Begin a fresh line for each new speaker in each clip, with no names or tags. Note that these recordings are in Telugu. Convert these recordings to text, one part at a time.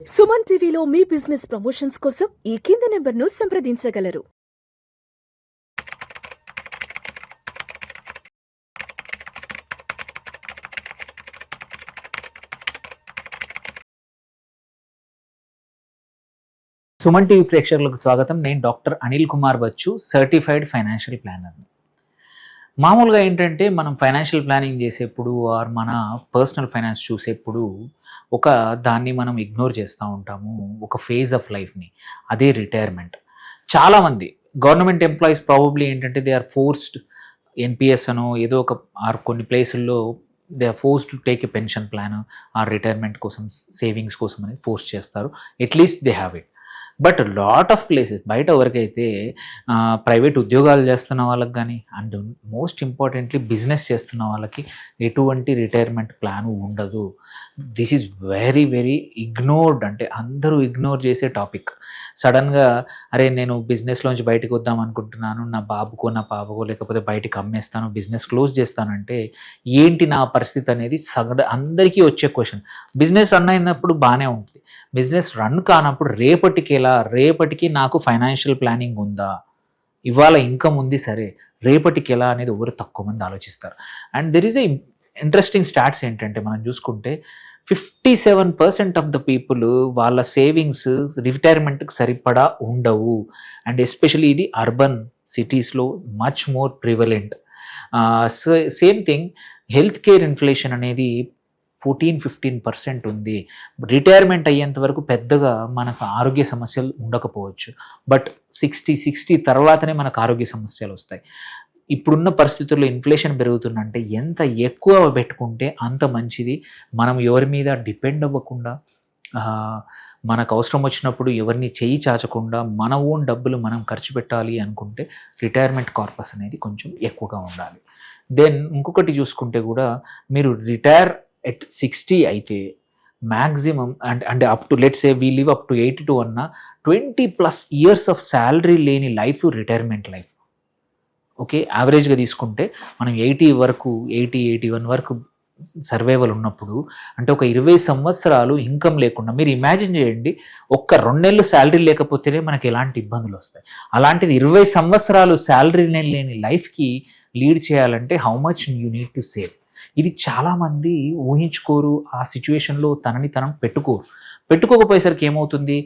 సుమన్ టీవీలో మీ బిజినెస్ ప్రమోషన్స్ కోసం ఈ కింది నెంబర్ను సంప్రదించగలరు.
సుమన్ టీవీ ప్రేక్షకులకు స్వాగతం. నేను doctor Anil Kumar Bachchu, certified financial ప్లానర్ని. మామూలుగా ఏంటంటే మనం ఫైనాన్షియల్ ప్లానింగ్ చేసేప్పుడు ఆర్ మన పర్సనల్ ఫైనాన్స్ చూసేప్పుడు దాన్ని మనం ఇగ్నోర్ చేస్తూ ఉంటాము, ఒక ఫేజ్ ఆఫ్ లైఫ్ని. అదే రిటైర్మెంట్. చాలామంది గవర్నమెంట్ ఎంప్లాయీస్ ప్రాబబ్లీ ఏంటంటే దే ఆర్ ఫోర్స్డ్ ఎన్పిఎస్ అనో ఏదో ఒక ఆర్ కొన్ని ప్లేసుల్లో they are force to take a pension plan or retirement కోసం సేవింగ్స్ కోసం అని ఫోర్స్ చేస్తారు. At least they have it. But lot of places బయట ఎవరికైతే ప్రైవేట్ ఉద్యోగాలు చేస్తున్న వాళ్ళకి కానీ అండ్ మోస్ట్ ఇంపార్టెంట్లీ బిజినెస్ చేస్తున్న వాళ్ళకి ఎటువంటి రిటైర్మెంట్ ప్లాన్ ఉండదు. This is very very ignored. అంటే అందరూ ఇగ్నోర్ చేసే టాపిక్. సడన్గా అరే నేను బిజినెస్లోంచి బయటకు వద్దాం అనుకుంటున్నాను, నా బాబుకో నా పాపకో లేకపోతే బయటకు అమ్మేస్తాను, బిజినెస్ క్లోజ్ చేస్తానంటే ఏంటి నా పరిస్థితి అనేది అందరికీ వచ్చే క్వశ్చన్. బిజినెస్ రన్ అయినప్పుడు బాగానే ఉంటుంది, బిజినెస్ రన్ కానప్పుడు రేపటికి నాకు ఫైనాన్షియల్ ప్లానింగ్ ఉందా, ఇవాళ ఇన్కమ్ ఉంది సరే, రేపటికి ఎలా అనేది ఎవరు తక్కువ మంది ఆలోచిస్తారు. And there is a interesting stats ఏంటంటే మనం చూసుకుంటే 57% ఆఫ్ ద పీపుల్ వాళ్ళ సేవింగ్స్ రిటైర్మెంట్కి సరిపడా ఉండవు. అండ్ ఎస్పెషలీ ఇది అర్బన్ సిటీస్లో much more prevalent. Same thing health care inflation అనేది 14-15% ఉంది. రిటైర్మెంట్ అయ్యేంత వరకు పెద్దగా మనకు ఆరోగ్య సమస్యలు ఉండకపోవచ్చు, బట్ 60 తర్వాతనే మనకు ఆరోగ్య సమస్యలు వస్తాయి. ఇప్పుడున్న పరిస్థితుల్లో ఇన్ఫ్లేషన్ పెరుగుతుందంటే ఎంత ఎక్కువ పెట్టుకుంటే అంత మంచిది. మనం ఎవరి మీద డిపెండ్ అవ్వకుండా, మనకు అవసరం వచ్చినప్పుడు ఎవరిని చేయి చాచకుండా మన ఓన్ డబ్బులు మనం ఖర్చు పెట్టాలి అనుకుంటే రిటైర్మెంట్ కార్పస్ అనేది కొంచెం ఎక్కువగా ఉండాలి. దెన్ ఇంకొకటి చూసుకుంటే కూడా మీరు రిటైర్ ఎట్ 60 అయితే మ్యాక్సిమం అంటే up to let's say we live up to 82 అన్న 20+ ఇయర్స్ ఆఫ్ శాలరీ లేని లైఫ్ రిటైర్మెంట్ లైఫ్. ఓకే, యావరేజ్గా తీసుకుంటే మనం 81 వరకు సర్వైవల్ ఉన్నప్పుడు అంటే ఒక 20 సంవత్సరాలు ఇన్కమ్ లేకుండా మీరు ఇమాజిన్ చేయండి. 2 నెలలు శాలరీ లేకపోతేనే మనకి ఎలాంటి ఇబ్బందులు వస్తాయి. అలాంటిది 20 సంవత్సరాలు శాలరీ లేని లైఫ్కి లీడ్ చేయాలంటే how much you need to save. ఇది చాలామంది ఊహించుకోరు. ఆ సిచ్యువేషన్లో తనని పెట్టుకోకపోయేసరికి ఏమవుతుంది,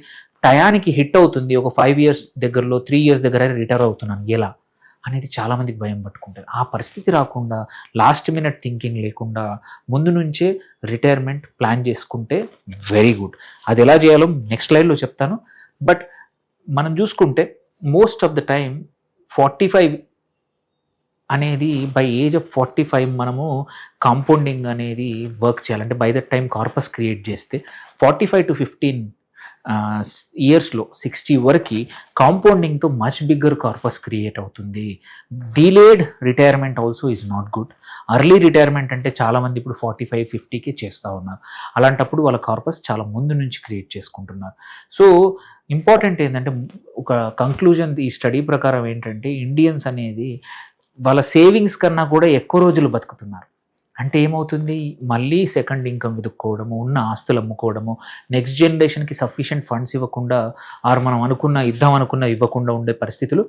టయానికి హిట్ అవుతుంది. ఒక 5 ఇయర్స్ దగ్గరలో 3 ఇయర్స్ దగ్గర రిటైర్ అవుతున్నాను ఎలా అనేది చాలామందికి భయం పట్టుకుంటుంది. ఆ పరిస్థితి రాకుండా లాస్ట్ మినిట్ థింకింగ్ లేకుండా ముందు నుంచే రిటైర్మెంట్ ప్లాన్ చేసుకుంటే వెరీ గుడ్. అది ఎలా చేయాలో నెక్స్ట్ స్లైడ్లో చెప్తాను. బట్ మనం చూసుకుంటే మోస్ట్ ఆఫ్ ద టైం 45 అనేది బై ఏజ్ ఆఫ్ 45 మనము కాంపౌండింగ్ అనేది వర్క్ చేయాలంటే by that time corpus create చేస్తే 45 to 15 ఇయర్స్లో 60 వరకు కాంపౌండింగ్తో మచ్ బిగ్గర్ కార్పస్ క్రియేట్ అవుతుంది. Delayed retirement also is not good. Early retirement అంటే చాలామంది ఇప్పుడు 45-50కే చేస్తూ ఉన్నారు. అలాంటప్పుడు వాళ్ళ కార్పస్ చాలా ముందు నుంచి క్రియేట్ చేసుకుంటున్నారు. సో ఇంపార్టెంట్ ఏంటంటే ఒక కంక్లూజన్ ఈ స్టడీ ప్రకారం ఏంటంటే ఇండియన్స్ అనేది వాళ్ళ సేవింగ్స్ కన్నా కూడా ఎక్కువ రోజులు బతుకుతున్నారు. అంటే ఏమవుతుంది, మళ్ళీ సెకండ్ ఇన్కమ్ వెతుక్కోవడము, ఉన్న ఆస్తులు అమ్ముకోవడము, నెక్స్ట్ జనరేషన్కి సఫిషియెంట్ ఫండ్స్ ఇవ్వకుండా ఆర్ మనం ఇద్దాం అనుకున్న ఇవ్వకుండా ఉండే పరిస్థితులు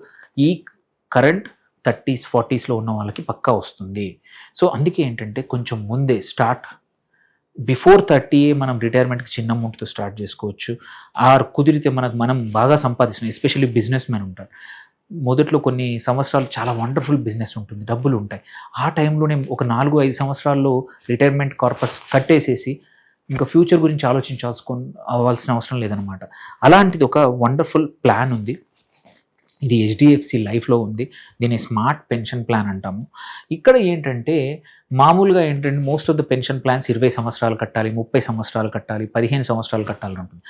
ఈ కరెంట్ 30s 40sలో ఉన్న వాళ్ళకి పక్కా వస్తుంది. సో అందుకే ఏంటంటే కొంచెం ముందే బిఫోర్ 30 మనం రిటైర్మెంట్కి చిన్న అమౌంట్తో స్టార్ట్ చేసుకోవచ్చు. ఆర్ కుదిరితే మనం బాగా సంపాదిస్తున్నాం, ఎస్పెషల్లీ బిజినెస్ మెన్ ఉంటారు. మొదట్లో కొన్ని సంవత్సరాలు చాలా వండర్ఫుల్ బిజినెస్ ఉంటుంది, డబ్బులు ఉంటాయి. ఆ టైంలోనే ఒక 4-5 సంవత్సరాల్లో రిటైర్మెంట్ కార్పస్ కట్టేసేసి ఇంకా ఫ్యూచర్ గురించి అవ్వాల్సిన అవసరం లేదనమాట. అలాంటిది ఒక వండర్ఫుల్ ప్లాన్ ఉంది. ఇది హెచ్డిఎఫ్సి లైఫ్లో ఉంది. దీన్ని స్మార్ట్ పెన్షన్ ప్లాన్ అంటాము. ఇక్కడ ఏంటంటే మామూలుగా ఏంటంటే most of the pension plans 20 సంవత్సరాలు కట్టాలి, 30 సంవత్సరాలు కట్టాలి, 15 సంవత్సరాలు కట్టాలని ఉంటుంది.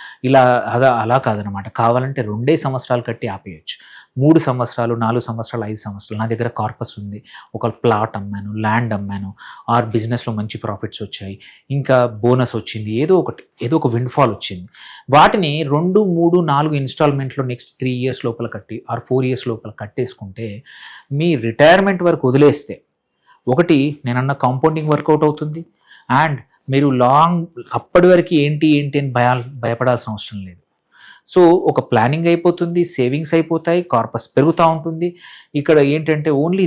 అలా కాదనమాట. కావాలంటే 2 సంవత్సరాలు కట్టి ఆపేయచ్చు. 3 సంవత్సరాలు, 4 సంవత్సరాలు, 5 సంవత్సరాలు. నా దగ్గర కార్పస్ ఉంది, ఒక ప్లాట్ అమ్మాను, ల్యాండ్ అమ్మాను, ఆర్ బిజినెస్లో మంచి ప్రాఫిట్స్ వచ్చాయి, ఇంకా బోనస్ వచ్చింది, ఏదో ఒక విండ్ఫాల్ వచ్చింది. వాటిని 2, 3, 4 ఇన్స్టాల్మెంట్లో నెక్స్ట్ 3 ఇయర్స్ లోపల కట్టి ఆర్ 4 ఇయర్స్ లోపల కట్టేసుకుంటే మీ రిటైర్మెంట్ వరకు వదిలేస్తే ఒకటి నేనన్న కాంపౌండింగ్ వర్కౌట్ అవుతుంది. అండ్ మీరు అప్పటి వరకు ఏంటి అని భయపడాల్సిన అవసరం లేదు. సో ఒక ప్లానింగ్ అయిపోతుంది, సేవింగ్స్ అయిపోతాయి, కార్పస్ పెరుగుతూ ఉంటుంది. ఇక్కడ ఏంటంటే ఓన్లీ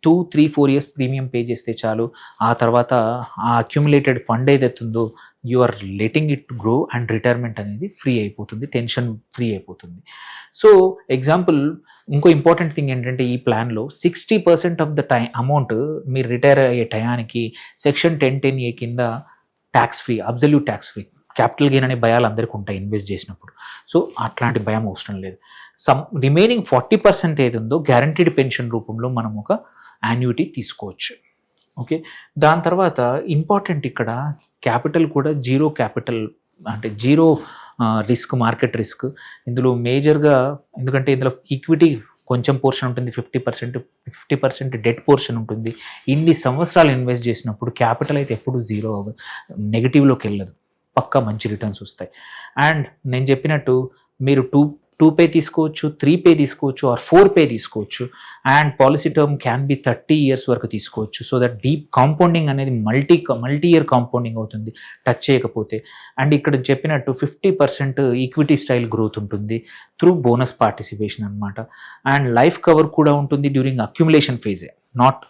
2-3-4 ఇయర్స్ ప్రీమియం పే చేస్తే చాలు. ఆ తర్వాత ఆ అక్యుములేటెడ్ ఫండ్ ఏదైతే ఉందో you are letting it grow and retirement అనేది ఫ్రీ అయిపోతుంది, టెన్షన్ ఫ్రీ అయిపోతుంది. సో ఎగ్జాంపుల్ ఇంకో ఇంపార్టెంట్ థింగ్ ఏంటంటే ఈ ప్లాన్లో 60% ఆఫ్ ద అమౌంట్ మీరు రిటైర్ అయ్యే టయానికి సెక్షన్ 1010A కింద tax free, absolute tax free. Capital gain అనే భయాలు అందరికీ ఉంటాయి ఇన్వెస్ట్ చేసినప్పుడు. సో అట్లాంటి భయం అవసరం లేదు. రిమైనింగ్ 40% ఏది ఉందో గ్యారంటీడ్ పెన్షన్ రూపంలో మనం ఒక యాన్యుటీ తీసుకోవచ్చు. ఓకే, దాని తర్వాత ఇంపార్టెంట్ ఇక్కడ క్యాపిటల్ కూడా జీరో క్యాపిటల్, అంటే జీరో రిస్క్, మార్కెట్ రిస్క్ ఇందులో మేజర్గా. ఎందుకంటే ఇందులో ఈక్విటీ కొంచెం పోర్షన్ ఉంటుంది, 50% డెట్ పోర్షన్ ఉంటుంది. ఇన్ని సంవత్సరాలు ఇన్వెస్ట్ చేసినప్పుడు క్యాపిటల్ అయితే ఎప్పుడు జీరో నెగిటివ్లోకి వెళ్ళదు, పక్కా మంచి రిటర్న్స్ వస్తాయి. అండ్ నేను చెప్పినట్టు మీరు 2 పే తీసుకోవచ్చు, 3 పే తీసుకోవచ్చు, ఆర్ 4 పే తీసుకోవచ్చు. And policy term can be 30 years వరకు తీసుకోవచ్చు. సో దట్ డీప్ కాంపౌండింగ్ అనేది మల్టీ ఇయర్ కాంపౌండింగ్ అవుతుంది టచ్ చేయకపోతే. అండ్ ఇక్కడ చెప్పినట్టు 50% ఈక్విటీ స్టైల్ గ్రోత్ ఉంటుంది త్రూ బోనస్ పార్టిసిపేషన్ అనమాట. అండ్ లైఫ్ కవర్ కూడా ఉంటుంది డ్యూరింగ్ అక్యుములేషన్ ఫేజే, నాట్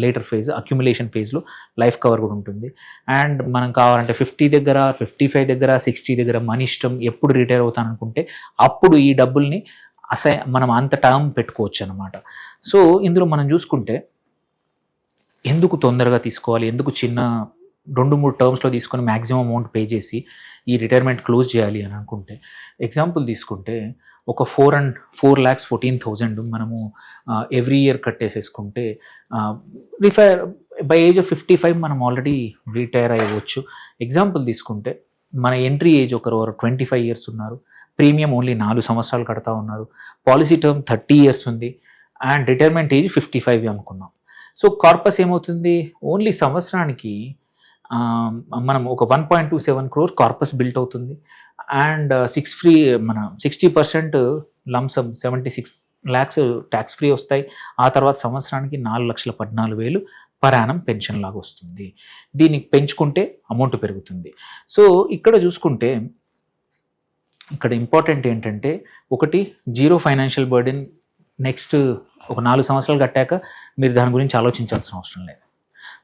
లేటర్ ఫేజ్. అక్యుములేషన్ ఫేజ్లో లైఫ్ కవర్ కూడా ఉంటుంది. అండ్ మనం కావాలంటే 50 దగ్గర, 55 దగ్గర, 60 దగ్గర మన ఇష్టం, ఎప్పుడు రిటైర్ అవుతాను అనుకుంటే అప్పుడు ఈ డబ్బుల్ని మనం అంత టర్మ్ పెట్టుకోవచ్చు అనమాట. సో ఇందులో మనం చూసుకుంటే ఎందుకు తొందరగా తీసుకోవాలి, ఎందుకు చిన్న 2-3 టర్మ్స్లో తీసుకొని మ్యాక్సిమం అమౌంట్ పే చేసి ఈ రిటైర్మెంట్ క్లోజ్ చేయాలి అని అనుకుంటే, ఎగ్జాంపుల్ తీసుకుంటే ఒక 4,14,000 మనము ఎవ్రీ ఇయర్ కట్టేసేసుకుంటే బై ఏజ్ ఆఫ్ 55 మనం ఆల్రెడీ రిటైర్ అయ్యవచ్చు. ఎగ్జాంపుల్ తీసుకుంటే మన ఎంట్రీ ఏజ్ ఒకరు 25 ఇయర్స్ ఉన్నారు, ప్రీమియం ఓన్లీ 4 సంవత్సరాలు కడతా ఉన్నారు, పాలసీ టర్మ్ 30 ఇయర్స్ ఉంది, అండ్ రిటైర్మెంట్ ఏజ్ 55 అనుకున్నాం. సో కార్పస్ ఏమవుతుంది, ఓన్లీ సంవత్సరానికి మనం ఒక 1.27 crore కార్పస్ బిల్ట్ అవుతుంది. And 60% lump sum 76 lakhs tax free వస్తాయి. ఆ తర్వాత సంవత్సరానికి 4,14,000 పర్ యానం పెన్షన్ లాగా వస్తుంది. దీన్ని పెంచుకుంటే అమౌంట్ పెరుగుతుంది. సో ఇక్కడ చూసుకుంటే ఇక్కడ ఇంపార్టెంట్ ఏంటంటే ఒకటి జీరో ఫైనాన్షియల్ బర్డెన్. నెక్స్ట్ ఒక 4 సంవత్సరాలు కట్టాక మీరు దాని గురించి ఆలోచించాల్సిన అవసరం లేదు.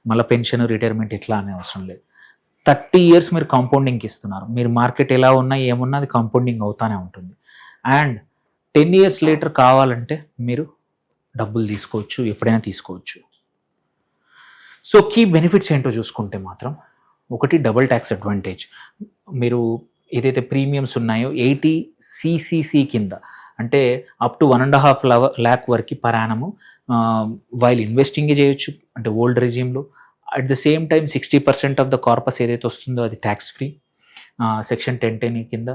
మళ్ళీ పెన్షన్, రిటైర్మెంట్ ఇట్లా అనే అవసరం లేదు. 30 ఇయర్స్ మీరు కాంపౌండింగ్కి ఇస్తున్నారు. మీరు మార్కెట్ ఎలా ఉన్నా ఏమున్నా అది కాంపౌండింగ్ అవుతానే ఉంటుంది. అండ్ 10 ఇయర్స్ లేటర్ కావాలంటే మీరు డబ్బులు తీసుకోవచ్చు, ఎప్పుడైనా తీసుకోవచ్చు. సో కీ బెనిఫిట్స్ ఏంటో చూసుకుంటే మాత్రం ఒకటి డబుల్ ట్యాక్స్ అడ్వాంటేజ్. మీరు ఏదైతే ప్రీమియమ్స్ ఉన్నాయో 80 CCC కింద, అంటే అప్ టు 1.5 lakh వరకు పర్ యానము వైల్ ఇన్వెస్టింగే చేయొచ్చు, అంటే ఓల్డ్ రెజ్యూమ్లో. At the same time 60% of the corpus ఏదైతే వస్తుందో అది ట్యాక్స్ ఫ్రీ సెక్షన్ 1010 కింద.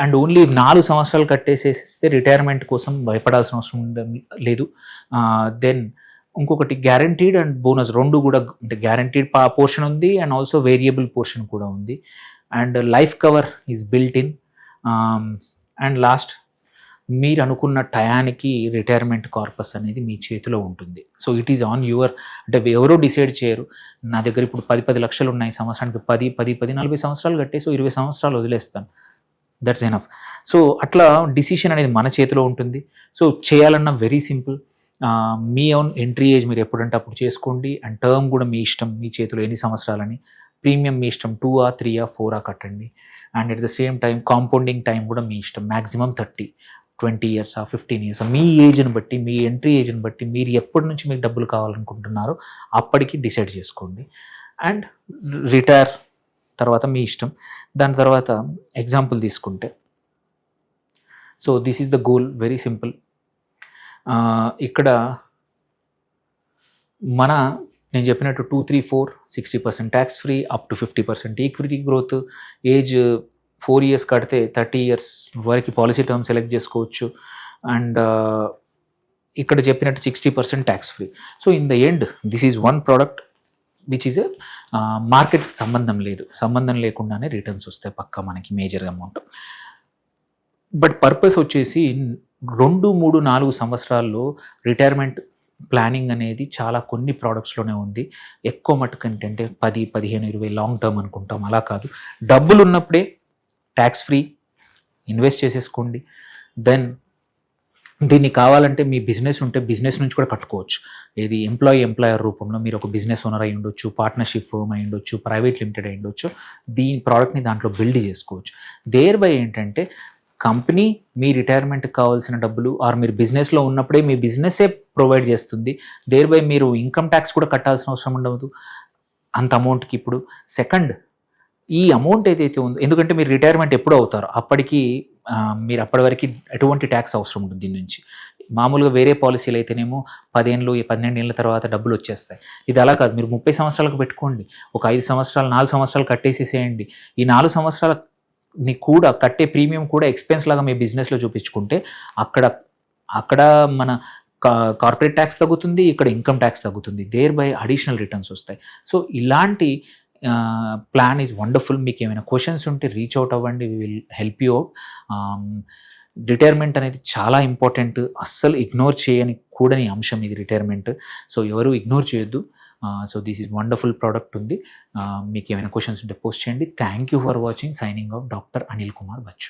అండ్ ఓన్లీ 4 సంవత్సరాలు కట్టేసేస్తే రిటైర్మెంట్ కోసం భయపడాల్సిన అవసరం లేదు. దెన్ ఇంకొకటి గ్యారంటీడ్ అండ్ బోనస్ రెండు కూడా, అంటే గ్యారంటీడ్ పోర్షన్ ఉంది అండ్ ఆల్సో వేరియబుల్ పోర్షన్ కూడా ఉంది. And life cover is built in. And last, మీరు అనుకున్న టయానికి రిటైర్మెంట్ కార్పస్ అనేది మీ చేతిలో ఉంటుంది. So it is on your, అంటే ఎవరో డిసైడ్ చేయరు. నా దగ్గర ఇప్పుడు 10 లక్షలు ఉన్నాయి, సంవత్సరానికి 40 సంవత్సరాలు కట్టేసి 20 సంవత్సరాలు వదిలేస్తాను, దట్స్ ఎనఫ్. సో అట్లా డిసిషన్ అనేది మన చేతిలో ఉంటుంది. సో చేయాలన్నా వెరీ సింపుల్. మీ ఓన్ ఎంట్రీ ఏజ్ మీరు ఎప్పుడంటే అప్పుడు చేసుకోండి. అండ్ టర్మ్ కూడా మీ ఇష్టం, మీ చేతిలో ఎన్ని సంవత్సరాలని. ప్రీమియం మీ ఇష్టం, 2 or 3 or 4 కట్టండి. And at the same time compounding time కూడా మీ ఇష్టం, మ్యాక్సిమం 20 years or 15 years, మీ ఏజ్ని బట్టి, మీ ఎంట్రీ ఏజ్ని బట్టి, మీరు ఎప్పటి నుంచి మీకు డబ్బులు కావాలనుకుంటున్నారో అప్పటికి డిసైడ్ చేసుకోండి. అండ్ రిటైర్ తర్వాత మీ ఇష్టం. దాని తర్వాత ఎగ్జాంపుల్ తీసుకుంటే, so this is the goal, very simple. ఇక్కడ నేను చెప్పినట్టు 2, 3, 4 60% tax free, up to 50% equity growth, age 4 years కడితే 30 years వరకు పాలసీ టర్మ్ సెలెక్ట్ చేసుకోవచ్చు. అండ్ ఇక్కడ చెప్పినట్టు 60% tax free. So in the end this is one product which is మార్కెట్కి సంబంధం లేకుండానే రిటర్న్స్ వస్తాయి పక్కా మనకి మేజర్ అమౌంట్. బట్ పర్పస్ వచ్చేసి 2, 3, 4 సంవత్సరాల్లో రిటైర్మెంట్ ప్లానింగ్ అనేది చాలా కొన్ని ప్రోడక్ట్స్లోనే ఉంది. ఎక్కువ మటుకు ఏంటంటే 10, 15, 20 లాంగ్ టర్మ్ అనుకుంటాం, అలా కాదు. డబ్బులు ఉన్నప్పుడే ట్యాక్స్ ఫ్రీ ఇన్వెస్ట్ చేసేసుకోండి. దెన్ దీన్ని కావాలంటే మీ బిజినెస్ ఉంటే బిజినెస్ నుంచి కూడా కట్టుకోవచ్చు. ఏది ఎంప్లాయర్ రూపంలో మీరు ఒక బిజినెస్ ఓనర్ అయి ఉండొచ్చు, పార్ట్నర్షిప్ ఫర్మ్ అయి ఉండొచ్చు, ప్రైవేట్ లిమిటెడ్ అయి ఉండొచ్చు. దీని ప్రోడక్ట్ని దాంట్లో బిల్డ్ చేసుకోవచ్చు. దేర్ బై ఏంటంటే కంపెనీ మీ రిటైర్మెంట్కి కావాల్సిన డబ్బులు ఆర్ మీరు బిజినెస్లో ఉన్నప్పుడే మీ బిజినెసే ప్రొవైడ్ చేస్తుంది. దేర్ బై మీరు ఇన్కమ్ ట్యాక్స్ కూడా కట్టాల్సిన అవసరం ఉండదు అంత అమౌంట్కి. ఇప్పుడు సెకండ్, ఈ అమౌంట్ ఏదైతే ఉందో, ఎందుకంటే మీరు రిటైర్మెంట్ ఎప్పుడు అవుతారో అప్పటికి మీరు అప్పటి వరకు ఎటువంటి ట్యాక్స్ అవసరం ఉంటుంది దీని నుంచి. మామూలుగా వేరే పాలసీలు అయితేనేమో 10 ఏళ్ళు 12 ఏళ్ళ తర్వాత డబ్బులు వచ్చేస్తాయి. ఇది అలా కాదు. మీరు 30 సంవత్సరాలకు పెట్టుకోండి, ఒక 5 సంవత్సరాలు 4 సంవత్సరాలు కట్టేసేసేయండి. ఈ 4 సంవత్సరాలని కూడా కట్టే ప్రీమియం కూడా ఎక్స్పెన్స్ లాగా మీ బిజినెస్లో చూపించుకుంటే అక్కడ మన కార్పొరేట్ ట్యాక్స్ తగ్గుతుంది, ఇక్కడ ఇన్కమ్ ట్యాక్స్ తగ్గుతుంది. దేర్ బై అడిషనల్ రిటర్న్స్ వస్తాయి. సో ఇలాంటి ప్లాన్ ఈజ్ వండర్ఫుల్. మీకు ఏమైనా క్వశ్చన్స్ ఉంటే రీచ్ అవుట్ అవ్వండి, we will help you out. Retirement అనేది చాలా ఇంపార్టెంట్, అస్సలు ఇగ్నోర్ చేయని కూడని అంశం ఇది రిటైర్మెంట్. సో ఎవరు ఇగ్నోర్ చేయొద్దు. So this is wonderful product ఉంది. మీకు ఏమైనా క్వశ్చన్స్ ఉంటే పోస్ట్ చేయండి. Thank you for watching. Signing off doctor Anil Kumar Bachu.